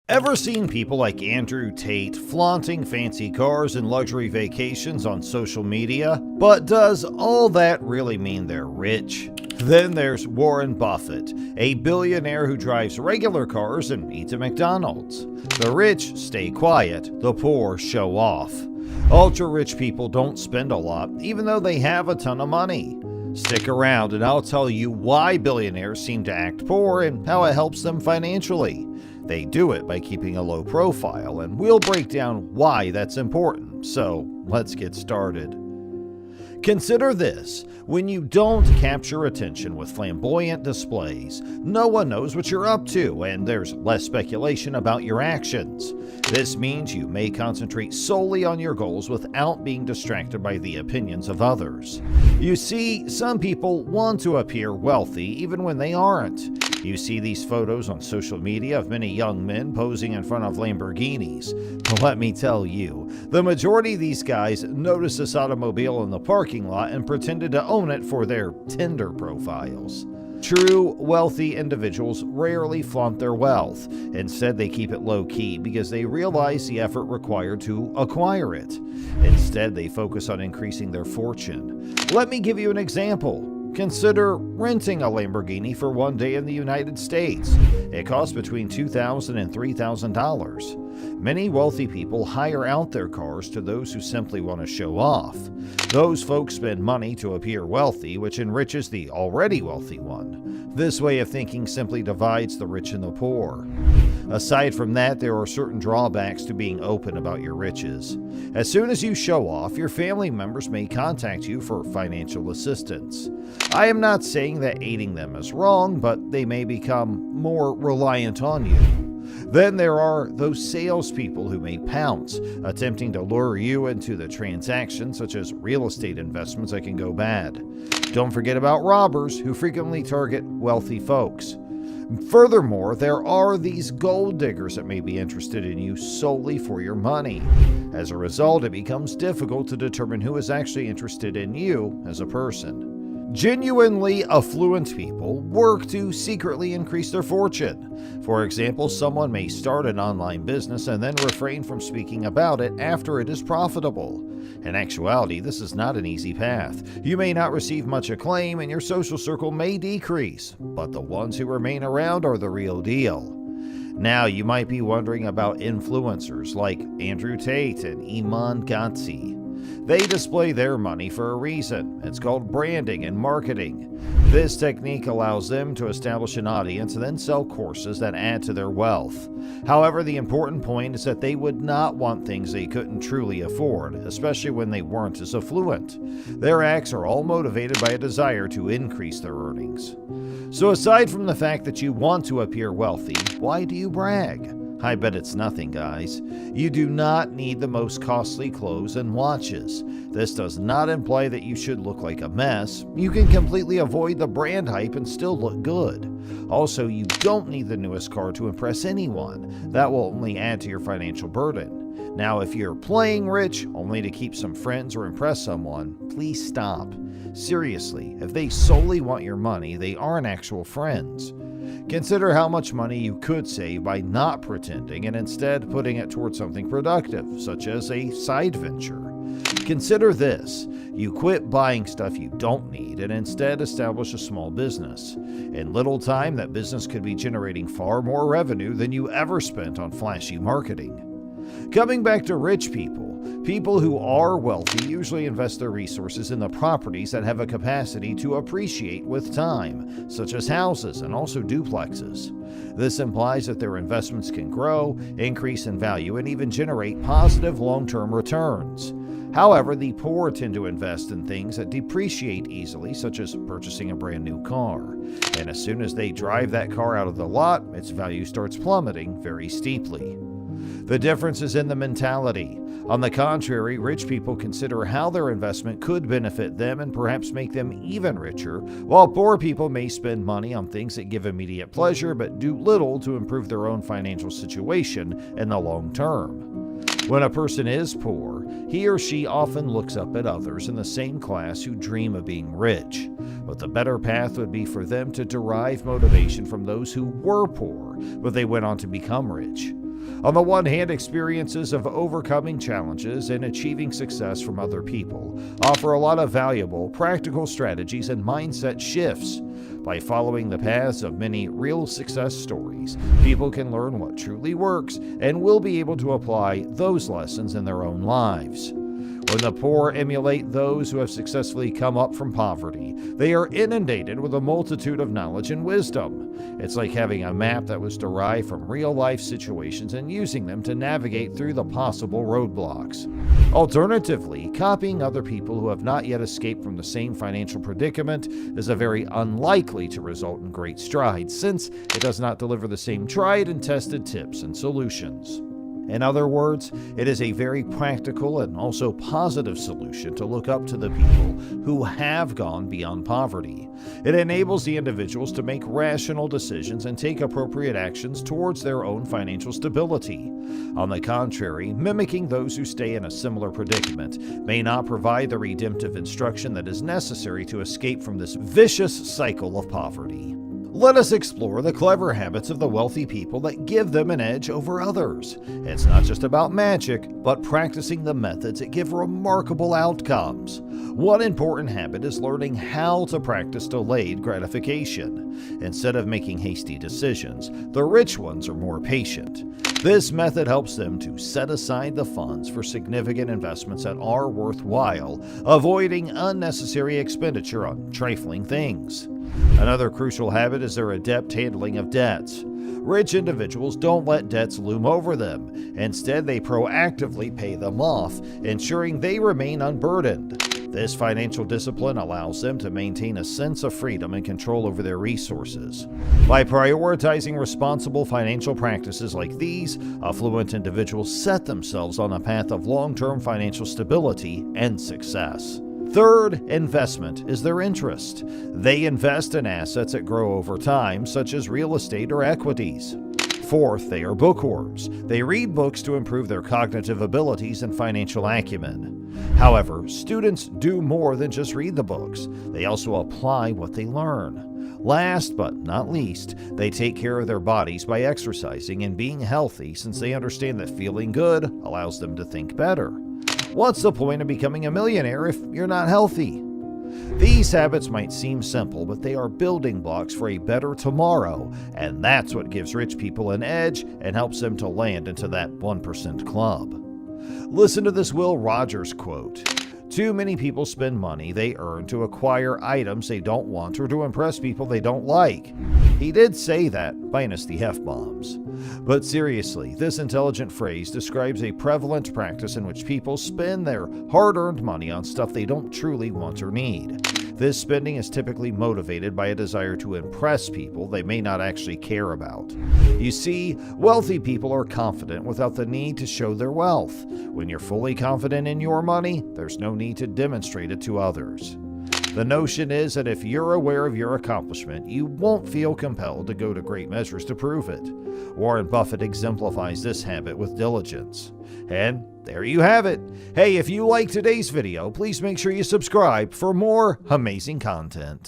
Ever seen people like Andrew Tate flaunting fancy cars and luxury vacations on social media? But does all that really mean they're rich? Then there's Warren Buffett, a billionaire who drives regular cars and eats at McDonald's. The rich stay quiet, the poor show off. Ultra-rich people don't spend a lot, even though they have a ton of money. Stick around and I'll tell you why billionaires seem to act poor and how it helps them financially. They do it by keeping a low profile, and we'll break down why that's important. So let's get started. Consider this: when you don't capture attention with flamboyant displays, no one knows what you're up to, and there's less speculation about your actions. This means you may concentrate solely on your goals without being distracted by the opinions of others. You see, some people want to appear wealthy even when they aren't. You see these photos on social media of many young men posing in front of Lamborghinis. But let me tell you, the majority of these guys noticed this automobile in the parking lot and pretended to own it for their Tinder profiles. True wealthy individuals rarely flaunt their wealth. Instead, they keep it low-key because they realize the effort required to acquire it. Instead, they focus on increasing their fortune. Let me give you an example. Consider renting a Lamborghini for one day in the United States. It costs between $2,000 and $3,000. Many wealthy people hire out their cars to those who simply want to show off. Those folks spend money to appear wealthy, which enriches the already wealthy one. This way of thinking simply divides the rich and the poor. Aside from that, there are certain drawbacks to being open about your riches. As soon as you show off, your family members may contact you for financial assistance. I am not saying that aiding them is wrong, but they may become more reliant on you. Then there are those salespeople who may pounce, attempting to lure you into the transaction, such as real estate investments that can go bad. Don't forget about robbers who frequently target wealthy folks. Furthermore, there are these gold diggers that may be interested in you solely for your money. As a result, it becomes difficult to determine who is actually interested in you as a person. Genuinely affluent people work to secretly increase their fortune. For example, someone may start an online business and then refrain from speaking about it after it is profitable. In actuality, this is not an easy path. You may not receive much acclaim and your social circle may decrease, but the ones who remain around are the real deal. Now, you might be wondering about influencers like Andrew Tate and Iman Gadzhi. They display their money for a reason. It's called branding and marketing. This technique allows them to establish an audience and then sell courses that add to their wealth. However, the important point is that they would not want things they couldn't truly afford, especially when they weren't as affluent. Their acts are all motivated by a desire to increase their earnings. So aside from the fact that you want to appear wealthy, why do you brag? I bet it's nothing, guys. You do not need the most costly clothes and watches. This does not imply that you should look like a mess. You can completely avoid the brand hype and still look good. Also, you don't need the newest car to impress anyone. That will only add to your financial burden. Now, if you're playing rich only to keep some friends or impress someone, please stop. Seriously, if they solely want your money, they aren't actual friends. Consider how much money you could save by not pretending and instead putting it towards something productive, such as a side venture. Consider this: you quit buying stuff you don't need and instead establish a small business. In little time, that business could be generating far more revenue than you ever spent on flashy marketing. Coming back to rich people, people who are wealthy usually invest their resources in the properties that have a capacity to appreciate with time, such as houses and also duplexes. This implies that their investments can grow, increase in value, and even generate positive long-term returns. However, the poor tend to invest in things that depreciate easily, such as purchasing a brand new car. And as soon as they drive that car out of the lot, its value starts plummeting very steeply. The difference is in the mentality. On the contrary, rich people consider how their investment could benefit them and perhaps make them even richer, while poor people may spend money on things that give immediate pleasure but do little to improve their own financial situation in the long term. When a person is poor, he or she often looks up at others in the same class who dream of being rich. But the better path would be for them to derive motivation from those who were poor, but they went on to become rich. On the one hand, experiences of overcoming challenges and achieving success from other people offer a lot of valuable, practical strategies and mindset shifts. By following the paths of many real success stories, people can learn what truly works and will be able to apply those lessons in their own lives. When the poor emulate those who have successfully come up from poverty, they are inundated with a multitude of knowledge and wisdom. It's like having a map that was derived from real-life situations and using them to navigate through the possible roadblocks. Alternatively, copying other people who have not yet escaped from the same financial predicament is very unlikely to result in great strides, since it does not deliver the same tried and tested tips and solutions. In other words, it is a very practical and also positive solution to look up to the people who have gone beyond poverty. It enables the individuals to make rational decisions and take appropriate actions towards their own financial stability. On the contrary, mimicking those who stay in a similar predicament may not provide the redemptive instruction that is necessary to escape from this vicious cycle of poverty. Let us explore the clever habits of the wealthy people that give them an edge over others. It's not just about magic, but practicing the methods that give remarkable outcomes. One important habit is learning how to practice delayed gratification. Instead of making hasty decisions, the rich ones are more patient. This method helps them to set aside the funds for significant investments that are worthwhile, avoiding unnecessary expenditure on trifling things. Another crucial habit is their adept handling of debts. Rich individuals don't let debts loom over them. Instead, they proactively pay them off, ensuring they remain unburdened. This financial discipline allows them to maintain a sense of freedom and control over their resources. By prioritizing responsible financial practices like these, affluent individuals set themselves on a path of long-term financial stability and success. Third, investment is their interest. They invest in assets that grow over time, such as real estate or equities. Fourth, they are bookworms. They read books to improve their cognitive abilities and financial acumen. However, students do more than just read the books. They also apply what they learn. Last but not least, they take care of their bodies by exercising and being healthy, since they understand that feeling good allows them to think better. What's the point of becoming a millionaire if you're not healthy? These habits might seem simple, but they are building blocks for a better tomorrow, and that's what gives rich people an edge and helps them to land into that 1% club. Listen to this Will Rogers quote. "Too many people spend money they earn to acquire items they don't want or to impress people they don't like." He did say that, minus the F-bombs. But seriously, this intelligent phrase describes a prevalent practice in which people spend their hard-earned money on stuff they don't truly want or need. This spending is typically motivated by a desire to impress people they may not actually care about. You see, wealthy people are confident without the need to show their wealth. When you're fully confident in your money, there's no need to demonstrate it to others. The notion is that if you're aware of your accomplishment, you won't feel compelled to go to great measures to prove it. Warren Buffett exemplifies this habit with diligence. And there you have it. Hey, if you liked today's video, please make sure you subscribe for more amazing content.